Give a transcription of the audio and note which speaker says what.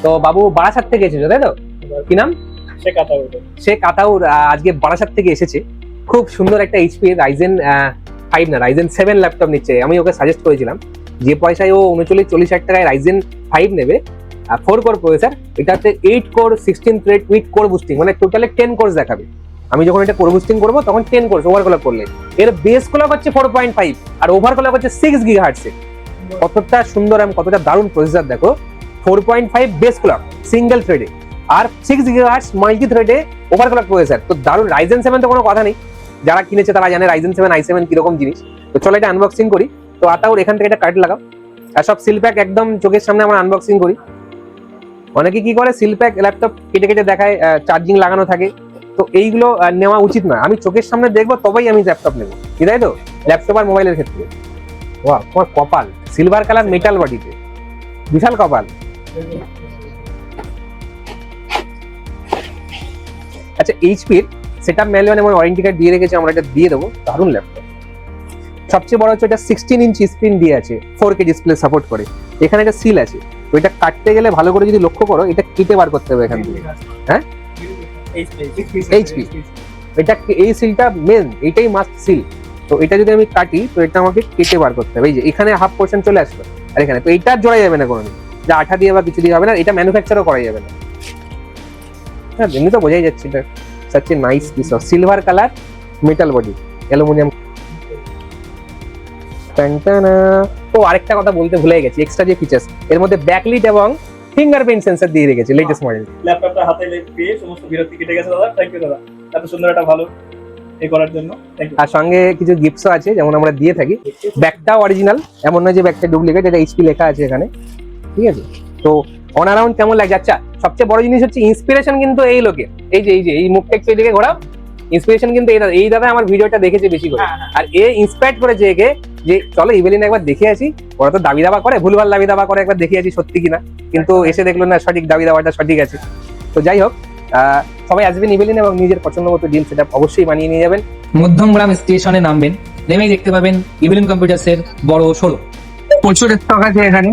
Speaker 1: তো বাবু বারাসাত থেকে এসেছো তাই তো? কি নাম? শেখ আতাউর আজকে বারাসাত থেকে এসেছে। খুব সুন্দর একটা এইচপি রাইজেন 5 না রাইজেন 7 ল্যাপটপ নিচ্ছে। আমি ওকে সাজেস্ট করেছিলাম যে পয়সায় ও 39-40 টাকায় রাইজেন 5 নেবে, 4 কোর প্রসেসর, এটাতে 8 core 16 thread with core boosting, মানে টোটালে 10 কোর্স দেখাবে। আমি যখন এটা কোর বুস্টিং করবো তখন 10 কোর্স ওভারক্লক করলে। এর বেস ক্লক হচ্ছে 4.5 আর ওভারক্লক হচ্ছে 6 GHz। কতটা সুন্দর এবং কতটা দারুণ প্রসেসর দেখো। 4.5 বেস ক্লক সিঙ্গেল থ্রেডে আর 6 GHz মাল্টি থ্রেডে ওভারক্লক প্রসেসর। তো দারুণ। রাইজেন 7 তো কোনো কথা নেই, যারা কিনেছে তারা জানে রাইজেন 7 i7 কিরকম জিনিস। তো চলো এটা আনবক্সিং করি। তো আতাউর এখান থেকে একটা কার্ড লাগাও, আর সব সিল প্যাক একদম চোখের সামনে আমরা আনবক্সিং করি। অনেকে কি করে সিল প্যাক ল্যাপটপ কেটে কেটে দেখায়, চার্জিং লাগানো থাকে, তো এইগুলো নেওয়া উচিত নয়। আমি চোখের সামনে দেখবো তবেই আমি ল্যাপটপ নেবো, কি তাই তো? ল্যাপটপ আর মোবাইলের ক্ষেত্রে। ওয়াও, তোমার কপাল সিলভার কালার মেটাল বডিতে, বিশাল কপাল। আচ্ছা, এইচপির সেটআপ ম্যানুয়াল এবং ওয়ারেন্টি কার্ড দিয়ে রেখেছে, আমরা এটা দিয়ে দেবো। দারুণ ল্যাপটপ। সবচেয়ে বড় হচ্ছে এটা 16 ইঞ্চি স্ক্রিন দিয়ে আছে, 4K ডিসপ্লে সাপোর্ট করে। এখানে একটা সিল আছে, তো এটা কাটতে গেলে ভালো করে যদি লক্ষ্য করো, এটা কেটে বার করতে হবে এখান থেকে। হ্যাঁ, এইচপি, এটা এই সিলটা মেন, এটাই মাস্ট সিল। তো এটা যদি আমি কাটি তো এটা আমাকে কেটে বার করতে হবে। এই যে এখানে হাফ পোর্শন চলে আসলো, আর এখানে তো এইটা জোড়া যাবে না কোনোদিন, যে আঠা দিয়ে বা কিছু দিয়ে হবে না। এটা ম্যানুফ্যাকচারও করা যাবে না। হ্যাঁ, এমনি তো বোঝাই যাচ্ছে এটা such a nice piece of silver colour metal body aluminium. ও আরেকটা কথা বলতে ভুলে গেছি, এক্সট্রা যে ফিচার্স এর মধ্যে ব্যাকলিট এবং ফিঙ্গারপ্রিন্ট সেন্সর দিয়ে রেখেছে, লেটেস্ট মডেল।
Speaker 2: ল্যাপটপটা হাতে পেয়ে সমস্ত বিরক্তি কেটে গেছে দাদা। থ্যাংক ইউ দাদা, এত সুন্দর একটা ভালো করার জন্য। Thank you.
Speaker 1: আর সঙ্গে কিছু গিফটসও আছে, যেমন আমরা দিয়ে থাকি। ব্যাগটাও অরিজিনাল, এমন নয় যে ব্যাগটা ডুপ্লিকেট, এটা এইচপি লেখা আছে এখানে, ঠিক আছে? তো অন অ্যারাউন্ড কেমন লাগছে? আচ্ছা, সবচেয়ে বড় জিনিস হচ্ছে ইন্সপিরেশন কিন্তু এই লোকে, এই মুখটা একটু এদিকে ঘোরাও। ইন্সপিরেশন কিন্তু এই দাদা আমার ভিডিওটা দেখেছে বেশি করে, আর এ ইন্সপায়ার করেছে একে যে চলো ইভেলিন একবার দেখে আসি। ওরা তো দাবি দাবা করে, ভুলভাল দাবি দাবা করে, একবার দেখে আসি সত্যি কিনা। কিন্তু এসে দেখলো না সঠিক দাবি দাবাটা সঠিক আছে। তো যাই হোক, সবাই আসবেন ইভেলিন এবং নিজের পছন্দ মতো ডিল সেটা অবশ্যই বানিয়ে নিয়ে যাবেন।
Speaker 3: মধ্যমগ্রাম স্টেশনে নামবেন, নেমেই দেখতে পাবেন ইভেলিন কম্পিউটার্সের বড় শোরুম।
Speaker 1: প্রচুর স্টক আছে এখানে।